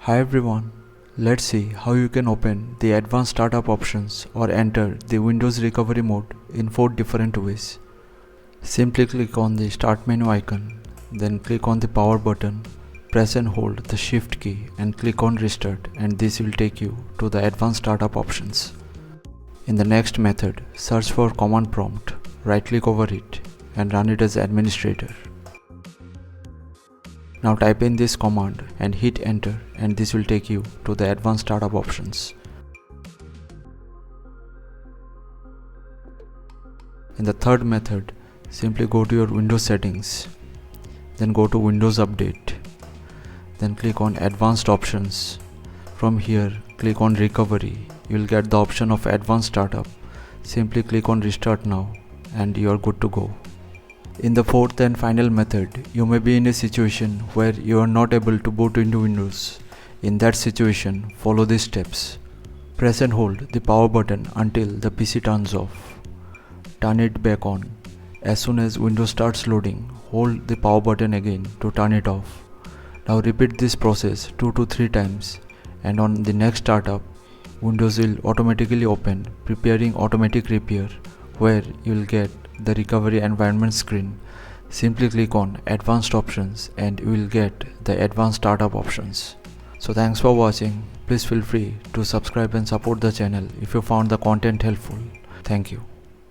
Hi everyone, let's see how you can open the advanced startup options or enter the Windows recovery mode in 4 different ways. Simply click on the start menu icon, then click on the power button, press and hold the shift key and click on restart, and this will take you to the advanced startup options. In the next method, search for command prompt, right click over it and run it as administrator. Now type in this command and hit enter, and this will take you to the advanced startup options. In the third method, simply go to your Windows settings, then go to Windows Update, then click on Advanced Options. From here, click on Recovery. You will get the option of Advanced Startup. Simply click on Restart now and you are good to go. In the fourth and final method, you may be in a situation where you are not able to boot into Windows. In that situation, follow these steps. Press and hold the power button until the PC turns off. Turn it back on. As soon as Windows starts loading, hold the power button again to turn it off. Now repeat this process 2 to 3 times, and on the next startup, Windows will automatically open, preparing automatic repair, where you will get the recovery environment screen. Simply click on Advanced Options and you will get the advanced startup options. So thanks for watching. Please feel free to subscribe and support the channel if you found the content helpful. Thank you.